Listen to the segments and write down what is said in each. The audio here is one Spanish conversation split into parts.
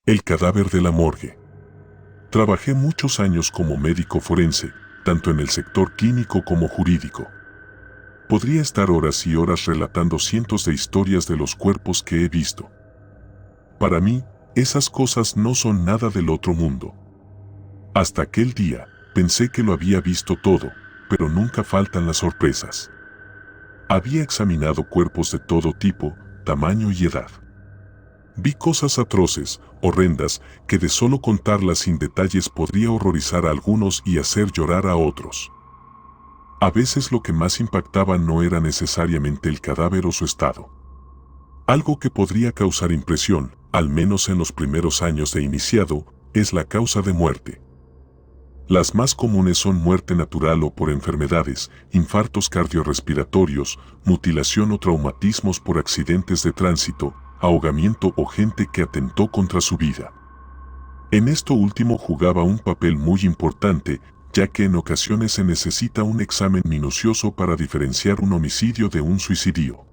El cadáver de la morgue. Trabajé muchos años como médico forense, tanto en el sector clínico como jurídico. Podría estar horas y horas relatando cientos de historias de los cuerpos que he visto. Para mí, esas cosas no son nada del otro mundo. Hasta aquel día, pensé que lo había visto todo, pero nunca faltan las sorpresas. Había examinado cuerpos de todo tipo, tamaño y edad. Vi cosas atroces, horrendas, que de solo contarlas sin detalles podría horrorizar a algunos y hacer llorar a otros. A veces lo que más impactaba no era necesariamente el cadáver o su estado. Algo que podría causar impresión, al menos en los primeros años de iniciado, es la causa de muerte. Las más comunes son muerte natural o por enfermedades, infartos cardiorrespiratorios, mutilación o traumatismos por accidentes de tránsito, ahogamiento o gente que atentó contra su vida. En esto último jugaba un papel muy importante, ya que en ocasiones se necesita un examen minucioso para diferenciar un homicidio de un suicidio.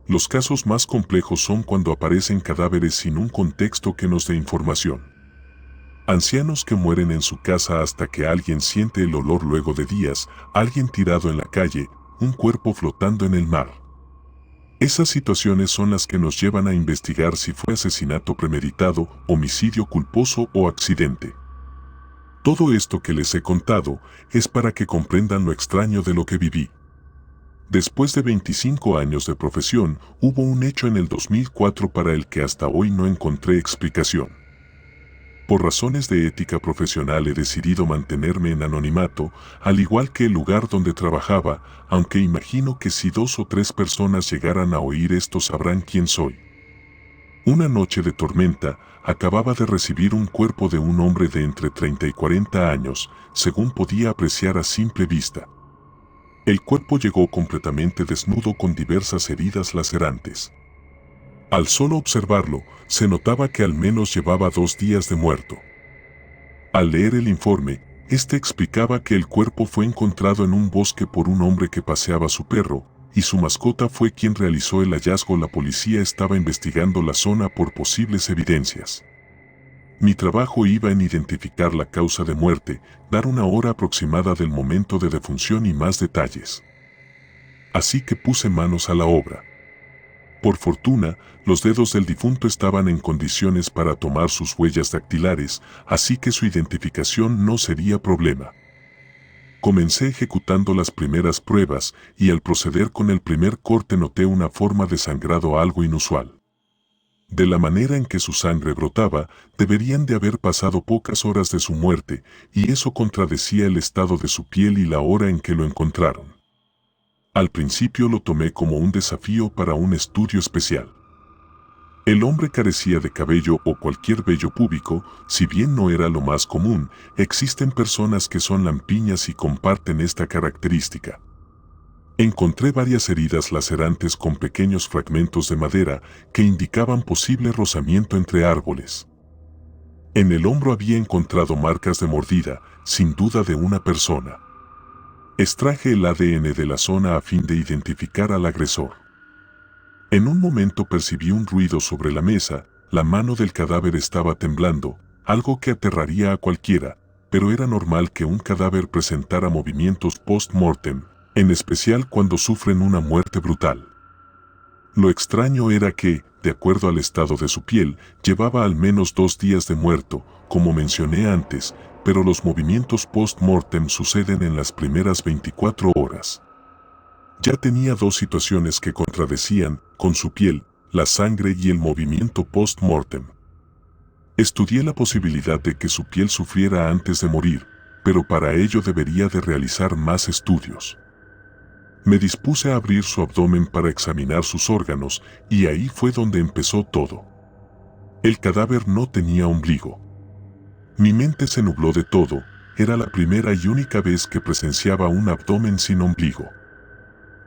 Los casos más complejos son cuando aparecen cadáveres sin un contexto que nos dé información. Ancianos que mueren en su casa hasta que alguien siente el olor luego de días, alguien tirado en la calle, un cuerpo flotando en el mar. Esas situaciones son las que nos llevan a investigar si fue asesinato premeditado, homicidio culposo o accidente. Todo esto que les he contado es para que comprendan lo extraño de lo que viví. Después de 25 años de profesión, hubo un hecho en el 2004 para el que hasta hoy no encontré explicación. Por razones de ética profesional he decidido mantenerme en anonimato, al igual que el lugar donde trabajaba, aunque imagino que si 2 o 3 personas llegaran a oír esto sabrán quién soy. Una noche de tormenta, acababa de recibir un cuerpo de un hombre de entre 30 y 40 años, según podía apreciar a simple vista. El cuerpo llegó completamente desnudo con diversas heridas lacerantes. Al solo observarlo, se notaba que al menos llevaba 2 días de muerto. Al leer el informe, este explicaba que el cuerpo fue encontrado en un bosque por un hombre que paseaba su perro, y su mascota fue quien realizó el hallazgo. La policía estaba investigando la zona por posibles evidencias. Mi trabajo iba en identificar la causa de muerte, dar una hora aproximada del momento de defunción y más detalles. Así que puse manos a la obra. Por fortuna, los dedos del difunto estaban en condiciones para tomar sus huellas dactilares, así que su identificación no sería problema. Comencé ejecutando las primeras pruebas y al proceder con el primer corte noté una forma de sangrado algo inusual. De la manera en que su sangre brotaba, deberían de haber pasado pocas horas de su muerte, y eso contradecía el estado de su piel y la hora en que lo encontraron. Al principio lo tomé como un desafío para un estudio especial. El hombre carecía de cabello o cualquier vello púbico, si bien no era lo más común, existen personas que son lampiñas y comparten esta característica. Encontré varias heridas lacerantes con pequeños fragmentos de madera que indicaban posible rozamiento entre árboles. En el hombro había encontrado marcas de mordida, sin duda de una persona. Extraje el ADN de la zona a fin de identificar al agresor. En un momento percibí un ruido sobre la mesa, la mano del cadáver estaba temblando, algo que aterraría a cualquiera, pero era normal que un cadáver presentara movimientos post-mortem, en especial cuando sufren una muerte brutal. Lo extraño era que, de acuerdo al estado de su piel, llevaba al menos 2 días de muerto, como mencioné antes, pero los movimientos post-mortem suceden en las primeras 24 horas. Ya tenía 2 situaciones que contradecían, con su piel, la sangre y el movimiento post-mortem. Estudié la posibilidad de que su piel sufriera antes de morir, pero para ello debería de realizar más estudios. Me dispuse a abrir su abdomen para examinar sus órganos, y ahí fue donde empezó todo. El cadáver no tenía ombligo. Mi mente se nubló de todo, era la primera y única vez que presenciaba un abdomen sin ombligo.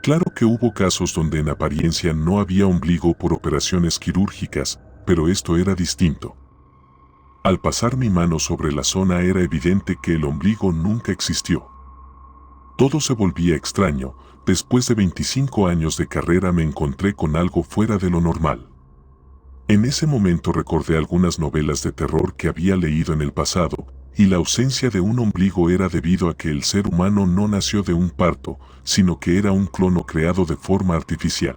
Claro que hubo casos donde en apariencia no había ombligo por operaciones quirúrgicas, pero esto era distinto. Al pasar mi mano sobre la zona era evidente que el ombligo nunca existió. Todo se volvía extraño. Después de 25 años de carrera me encontré con algo fuera de lo normal. En ese momento recordé algunas novelas de terror que había leído en el pasado, y la ausencia de un ombligo era debido a que el ser humano no nació de un parto, sino que era un clono creado de forma artificial.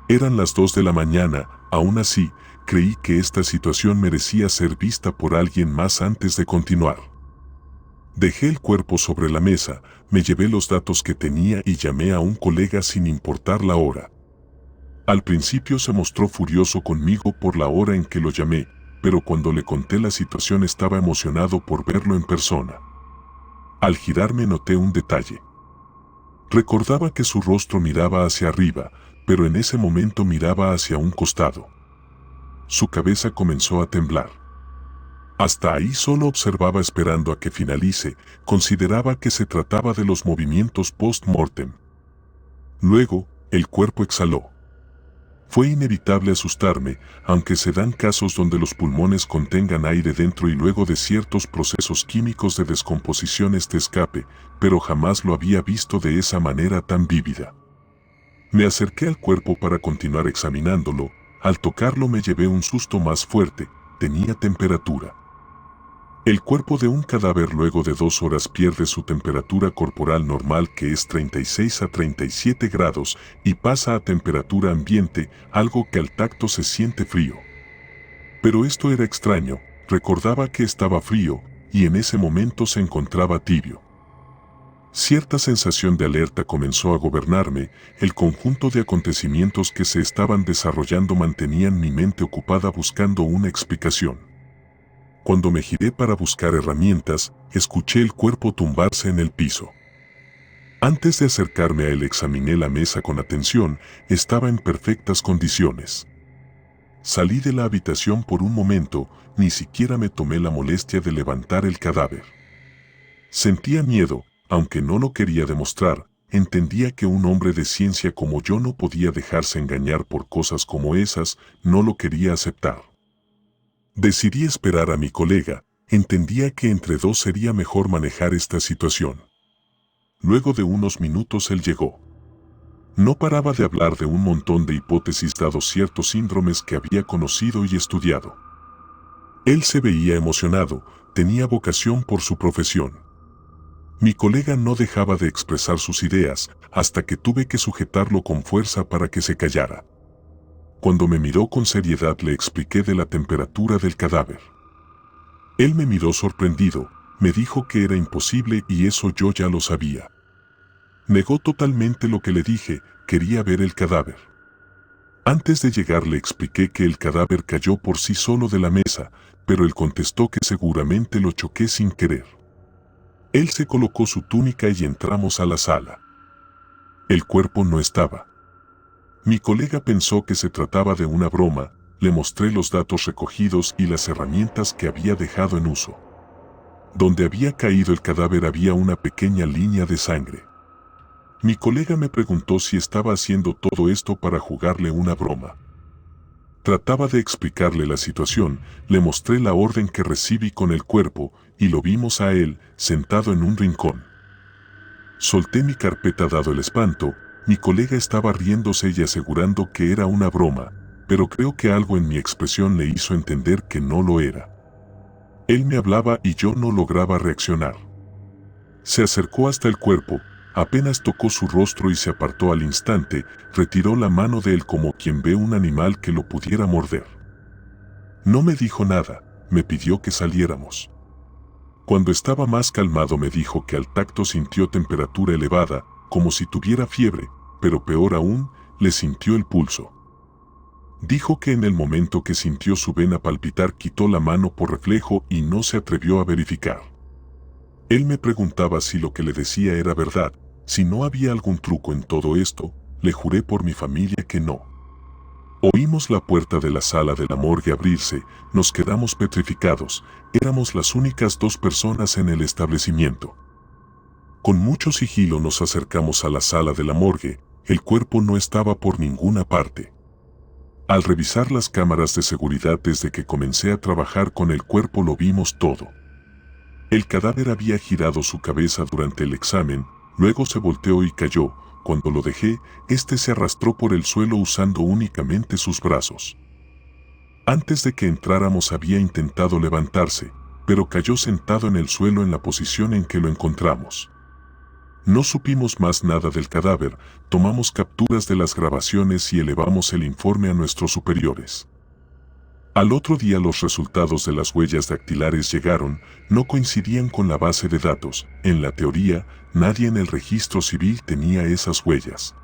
Eran las 2 de la mañana, aún así, creí que esta situación merecía ser vista por alguien más antes de continuar. Dejé el cuerpo sobre la mesa, me llevé los datos que tenía y llamé a un colega sin importar la hora. Al principio se mostró furioso conmigo por la hora en que lo llamé, pero cuando le conté la situación estaba emocionado por verlo en persona. Al girarme noté un detalle. Recordaba que su rostro miraba hacia arriba, pero en ese momento miraba hacia un costado. Su cabeza comenzó a temblar. Hasta ahí solo observaba esperando a que finalice, consideraba que se trataba de los movimientos post-mortem. Luego, el cuerpo exhaló. Fue inevitable asustarme, aunque se dan casos donde los pulmones contengan aire dentro y luego de ciertos procesos químicos de descomposición escape, pero jamás lo había visto de esa manera tan vívida. Me acerqué al cuerpo para continuar examinándolo, al tocarlo me llevé un susto más fuerte, tenía temperatura. El cuerpo de un cadáver luego de 2 horas pierde su temperatura corporal normal que es 36 a 37 grados y pasa a temperatura ambiente, algo que al tacto se siente frío. Pero esto era extraño, recordaba que estaba frío y en ese momento se encontraba tibio. Cierta sensación de alerta comenzó a gobernarme, el conjunto de acontecimientos que se estaban desarrollando mantenían mi mente ocupada buscando una explicación. Cuando me giré para buscar herramientas, escuché el cuerpo tumbarse en el piso. Antes de acercarme a él examiné la mesa con atención, estaba en perfectas condiciones. Salí de la habitación por un momento, ni siquiera me tomé la molestia de levantar el cadáver. Sentía miedo, aunque no lo quería demostrar, entendía que un hombre de ciencia como yo no podía dejarse engañar por cosas como esas, no lo quería aceptar. Decidí esperar a mi colega, entendía que entre dos sería mejor manejar esta situación. Luego de unos minutos él llegó. No paraba de hablar de un montón de hipótesis dados ciertos síndromes que había conocido y estudiado. Él se veía emocionado, tenía vocación por su profesión. Mi colega no dejaba de expresar sus ideas, hasta que tuve que sujetarlo con fuerza para que se callara. Cuando me miró con seriedad le expliqué de la temperatura del cadáver. Él me miró sorprendido, me dijo que era imposible y eso yo ya lo sabía. Negó totalmente lo que le dije, quería ver el cadáver. Antes de llegar le expliqué que el cadáver cayó por sí solo de la mesa, pero él contestó que seguramente lo choqué sin querer. Él se colocó su túnica y entramos a la sala. El cuerpo no estaba. Mi colega pensó que se trataba de una broma, le mostré los datos recogidos y las herramientas que había dejado en uso. Donde había caído el cadáver había una pequeña línea de sangre. Mi colega me preguntó si estaba haciendo todo esto para jugarle una broma. Trataba de explicarle la situación, le mostré la orden que recibí con el cuerpo y lo vimos a él, sentado en un rincón. Solté mi carpeta dado el espanto. Mi colega estaba riéndose y asegurando que era una broma, pero creo que algo en mi expresión le hizo entender que no lo era. Él me hablaba y yo no lograba reaccionar. Se acercó hasta el cuerpo, apenas tocó su rostro y se apartó al instante, retiró la mano de él como quien ve un animal que lo pudiera morder. No me dijo nada, me pidió que saliéramos. Cuando estaba más calmado me dijo que al tacto sintió temperatura elevada, como si tuviera fiebre, pero peor aún, le sintió el pulso. Dijo que en el momento que sintió su vena palpitar quitó la mano por reflejo y no se atrevió a verificar. Él me preguntaba si lo que le decía era verdad, si no había algún truco en todo esto, le juré por mi familia que no. Oímos la puerta de la sala de la morgue abrirse, nos quedamos petrificados, éramos las únicas 2 personas en el establecimiento. Con mucho sigilo nos acercamos a la sala de la morgue, el cuerpo no estaba por ninguna parte. Al revisar las cámaras de seguridad desde que comencé a trabajar con el cuerpo lo vimos todo. El cadáver había girado su cabeza durante el examen, luego se volteó y cayó. Cuando lo dejé, este se arrastró por el suelo usando únicamente sus brazos. Antes de que entráramos había intentado levantarse, pero cayó sentado en el suelo en la posición en que lo encontramos. No supimos más nada del cadáver, tomamos capturas de las grabaciones y elevamos el informe a nuestros superiores. Al otro día los resultados de las huellas dactilares llegaron, no coincidían con la base de datos. En la teoría, nadie en el registro civil tenía esas huellas.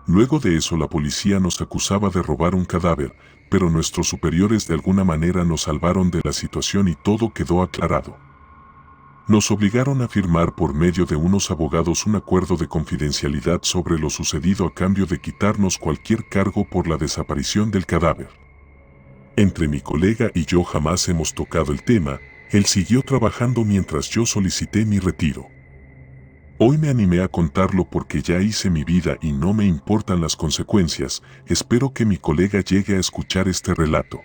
Luego de eso la policía nos acusaba de robar un cadáver, pero nuestros superiores de alguna manera nos salvaron de la situación y todo quedó aclarado. Nos obligaron a firmar por medio de unos abogados un acuerdo de confidencialidad sobre lo sucedido a cambio de quitarnos cualquier cargo por la desaparición del cadáver. Entre mi colega y yo jamás hemos tocado el tema, él siguió trabajando mientras yo solicité mi retiro. Hoy me animé a contarlo porque ya hice mi vida y no me importan las consecuencias, espero que mi colega llegue a escuchar este relato.